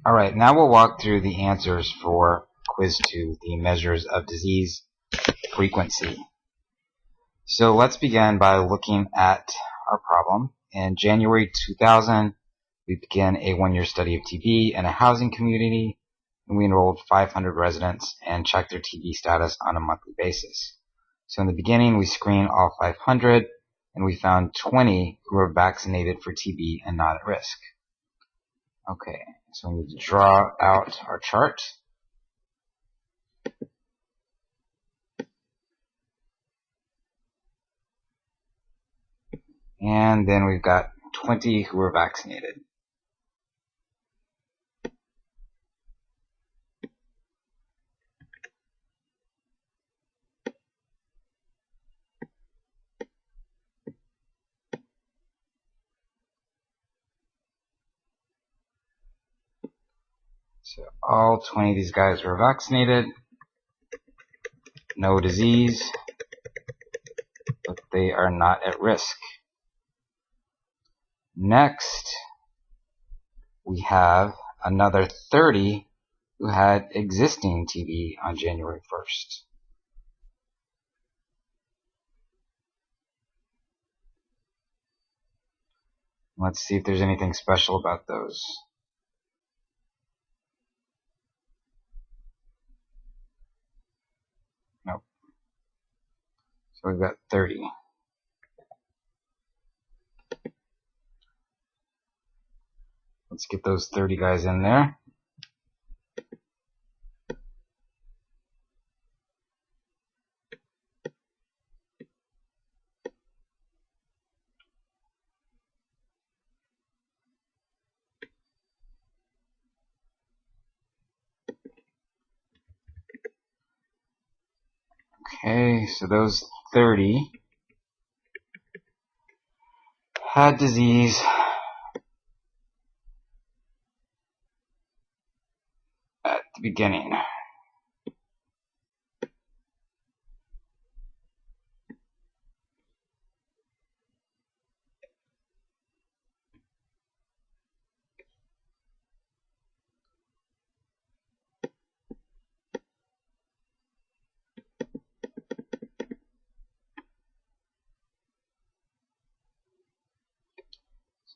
Alright, now we'll walk through the answers for Quiz 2, the measures of disease frequency. So let's begin by looking at our problem. In January 2000, we began a one-year study of TB in a housing community, and we enrolled 500 residents and checked their TB status on a monthly basis. So in the beginning, we screened all 500, and we found 20 who were vaccinated for TB and not at risk. Okay, so we need to draw out our chart. And then we've got 20 who were vaccinated. So all 20 of these guys were vaccinated, no disease, but they are not at risk. Next, we have another 30 who had existing TB on January 1st. Let's see if there's anything special about those. Nope. So we've got 30. Let's get those 30 guys in there. Okay, so those 30 had disease at the beginning.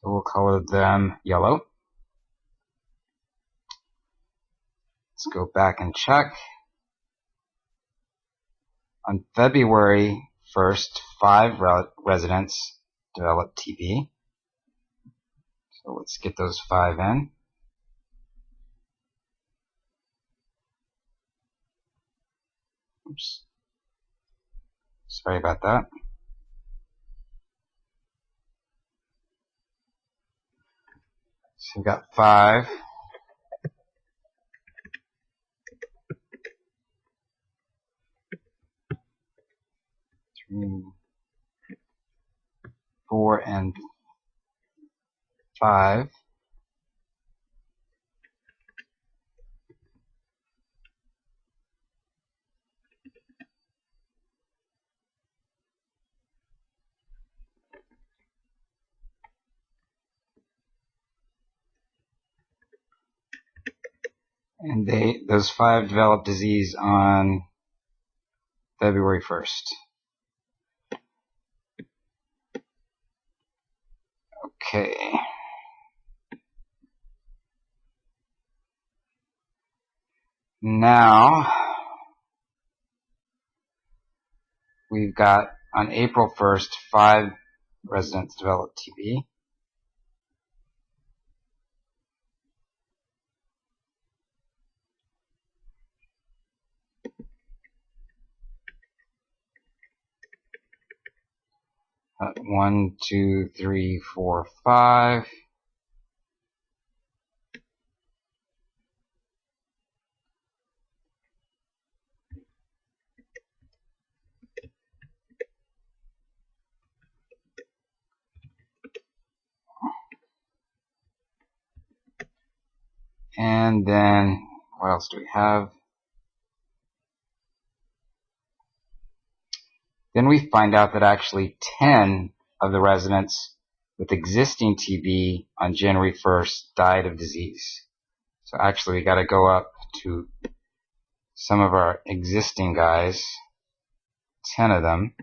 So we'll color them yellow. Let's go back and check. On February 1st, 5 residents developed TB. So let's get those 5 in. Oops. Sorry about that. So we've got 5. Three, 4, and 5. And those 5 developed disease on February 1st. Okay. Now, we've got on April 1st, 5 residents developed TB. One, 2, 3, 4, 5. And then, what else do we have? Then we find out that actually 10 of the residents with existing TB on January 1st died of disease. So actually we got to go up to some of our existing guys, 10 of them,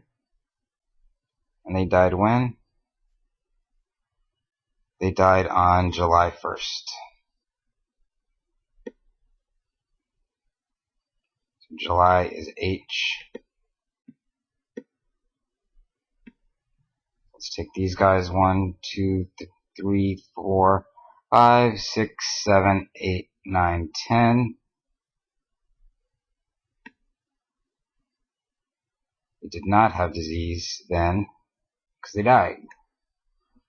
and they died when? They died on July 1st. So July is H. Let's take these guys, 1, 2, 3, 4, 5, 6, 7, 8, 9, 10. They did not have disease then because they died.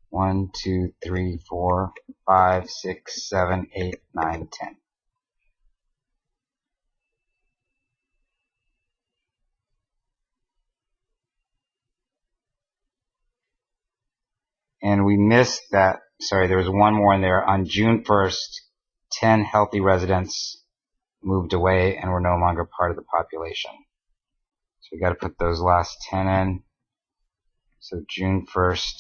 1, 2, 3, 4, 5, 6, 7, 8, 9, 10. And we missed that, sorry, there was one more in there. On June 1st, 10 healthy residents moved away and were no longer part of the population. So we got to put those last 10 in. So June 1st,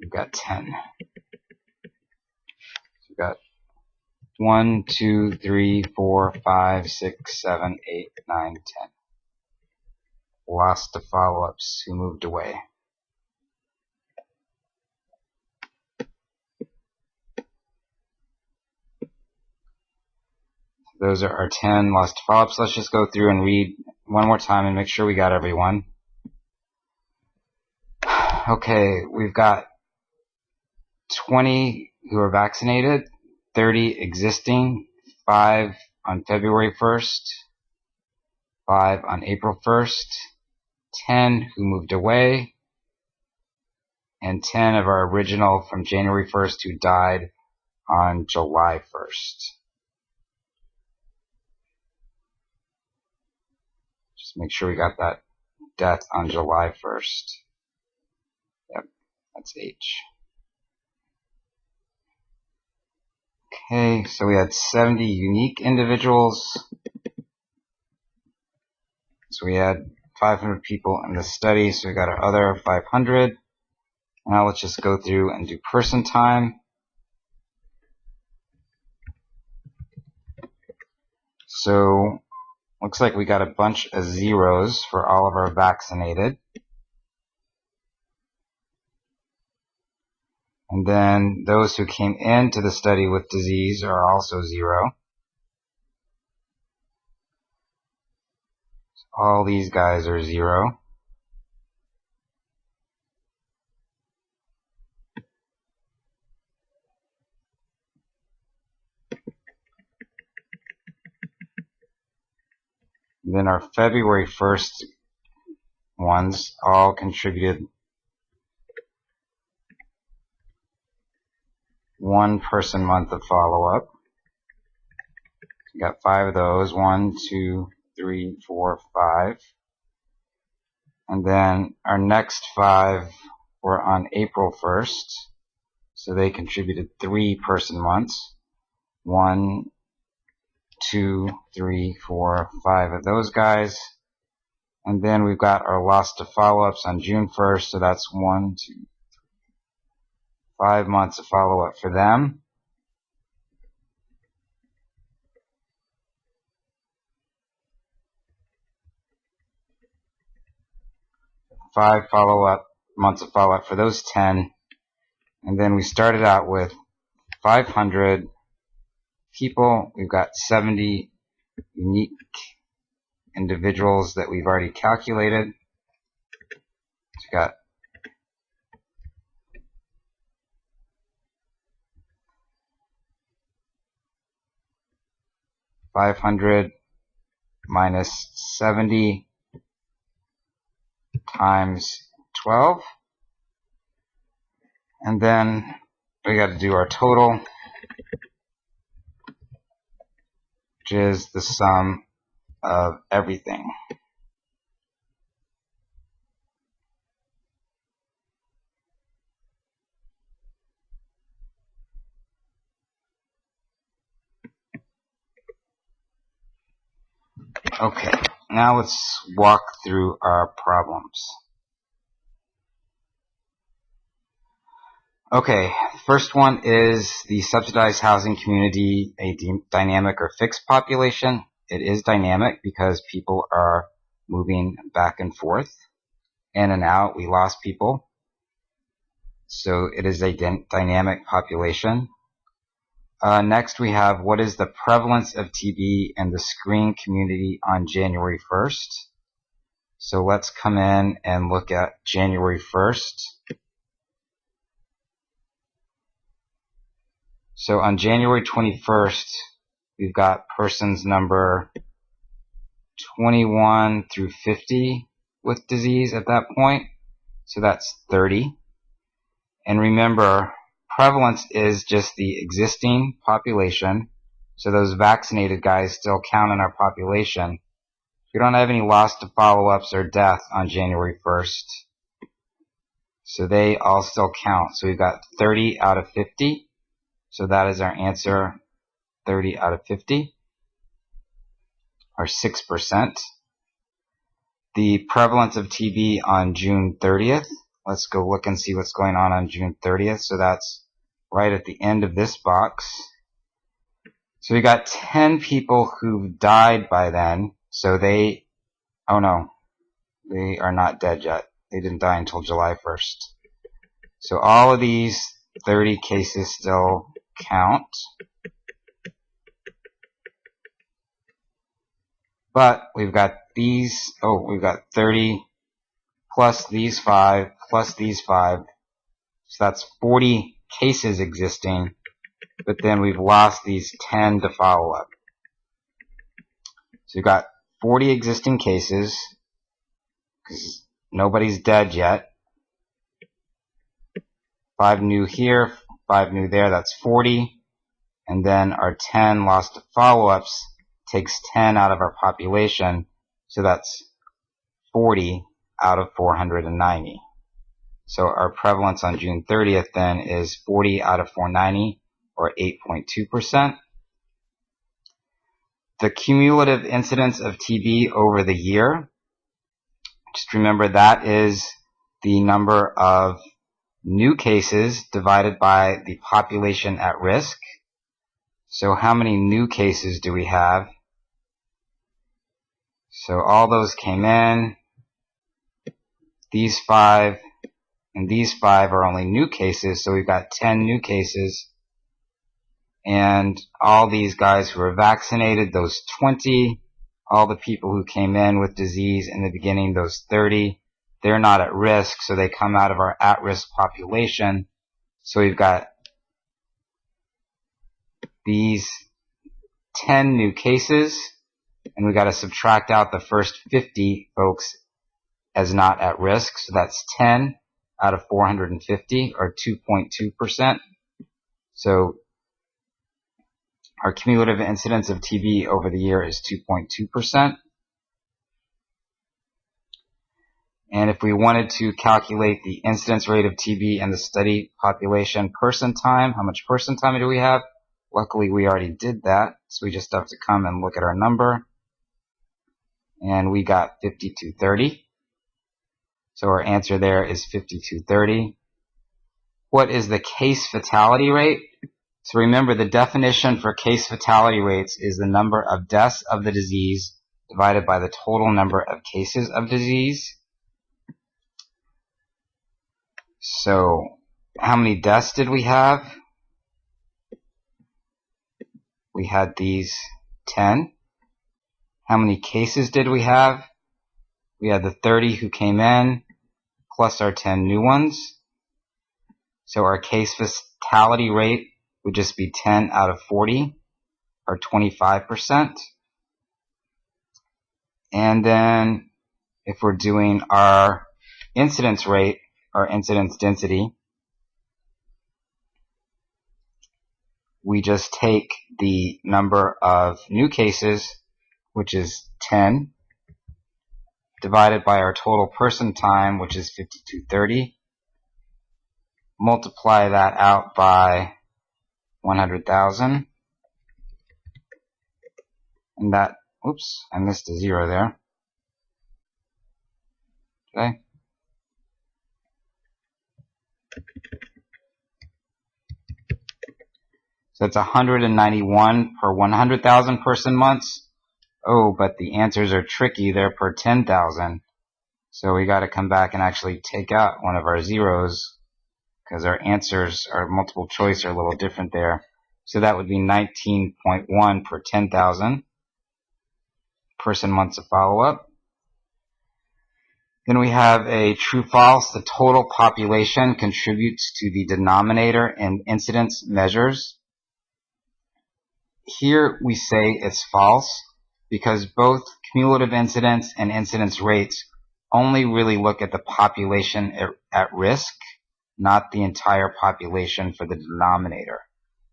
we've got 10. So we've got 1, 2, 3, 4, 5, 6, 7, 8, 9, 10. Lost to follow-ups who moved away. Those are our 10 lost to follow-ups. Let's just go through and read one more time and make sure we got everyone. Okay, we've got 20 who are vaccinated, 30 existing, 5 on February 1st, 5 on April 1st, 10 who moved away, and 10 of our original from January 1st who died on July 1st. Just make sure we got that death on July 1st. Yep, that's H. Okay, so we had 70 unique individuals. So we had 500 people in the study, so we got our other 500. Now let's just go through and do person time. So looks like we got a bunch of zeros for all of our vaccinated. And then those who came into the study with disease are also 0. So all these guys are 0. And then our February 1st ones all contributed 1 person month of follow-up. We got 5 of those. 1, 2, 3, 4, 5. And then our next 5 were on April 1st. So they contributed 3 person months. 1, 2, 3, 4, 5 of those guys. And then we've got our lost to follow-ups on June 1st. So that's 1, 2, 5 months of follow-up for them. Five months of follow-up for those 10. And then we started out with 500 people. We've got 70 unique individuals that we've already calculated. So we got 500 minus 70 times 12. And then we got to do our total, which is the sum of everything. Okay, now let's walk through our problems. Okay, First one is the subsidized housing community, a dynamic or fixed population. It is dynamic because people are moving back and forth, in and out. We lost people. So it is a dynamic population. Next we have, what is the prevalence of TB in the screen community on January 1st? So let's come in and look at January 1st. So on January 21st, we've got persons number 21 through 50 with disease at that point. So that's 30. And remember, prevalence is just the existing population. So those vaccinated guys still count in our population. We don't have any loss to follow-ups or death on January 1st. So they all still count. So we've got 30 out of 50. So that is our answer, 30 out of 50, or 6%. The prevalence of TB on June 30th. Let's go look and see what's going on June 30th. So that's right at the end of this box. So we got 10 people who've died by then. So they, oh no, they are not dead yet. They didn't die until July 1st. So all of these 30 cases still count. But we've got these, we've got 30 plus these 5 plus these 5. So that's 40 cases existing. But then we've lost these 10 to follow up. So we've got 40 existing cases because nobody's dead yet. 5 new here, 5 new there, that's 40. And then our 10 lost to follow-ups takes 10 out of our population. So that's 40 out of 490. So our prevalence on June 30th then is 40 out of 490, or 8.2%. The cumulative incidence of TB over the year, just remember that is the number of new cases divided by the population at risk. So how many new cases do we have? So all those came in. These 5 and these 5 are only new cases, so we've got 10 new cases. And all these guys who are vaccinated, those 20, all the people who came in with disease in the beginning, those 30, they're not at risk, so they come out of our at-risk population. So we've got these 10 new cases, and we've got to subtract out the first 50 folks as not at risk. So that's 10 out of 450, or 2.2%. So our cumulative incidence of TB over the year is 2.2%. And if we wanted to calculate the incidence rate of TB in the study population person time, how much person time do we have? Luckily, we already did that, so we just have to come and look at our number. And we got 5230. So our answer there is 5230. What is the case fatality rate? So remember, the definition for case fatality rates is the number of deaths of the disease divided by the total number of cases of disease. So how many deaths did we have? We had these 10. How many cases did we have? We had the 30 who came in, plus our 10 new ones. So our case fatality rate would just be 10 out of 40, or 25%. And then if we're doing our incidence rate, our incidence density, we just take the number of new cases, which is 10, divided by our total person time, which is 5230, multiply that out by 100,000, and that, oops, I missed a 0 there. Okay. So it's 191 per 100,000 person months. Oh, but the answers are tricky. They're per 10,000. So we got to come back and actually take out one of our zeros because our answers, our multiple choice, are a little different there. So that would be 19.1 per 10,000 person months of follow-up. Then we have a true-false. The total population contributes to the denominator in incidence measures. Here we say it's false because both cumulative incidence and incidence rates only really look at the population at risk, not the entire population for the denominator.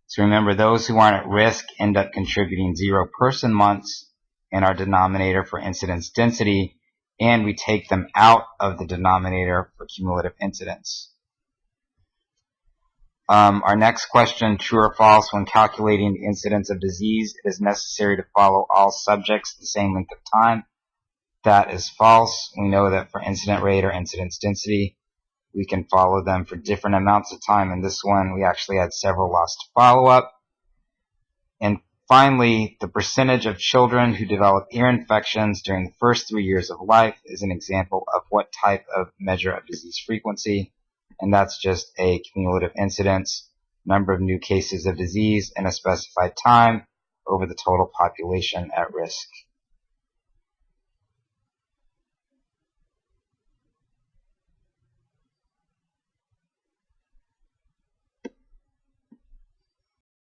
So remember, those who aren't at risk end up contributing 0 person months in our denominator for incidence density, and we take them out of the denominator for cumulative incidence. Our next question, true or false, when calculating the incidence of disease, it is necessary to follow all subjects the same length of time. That is false. We know that for incident rate or incidence density, we can follow them for different amounts of time. In this one, we actually had several lost to follow-up. And finally, the percentage of children who develop ear infections during the first 3 years of life is an example of what type of measure of disease frequency. And that's just a cumulative incidence, number of new cases of disease in a specified time over the total population at risk.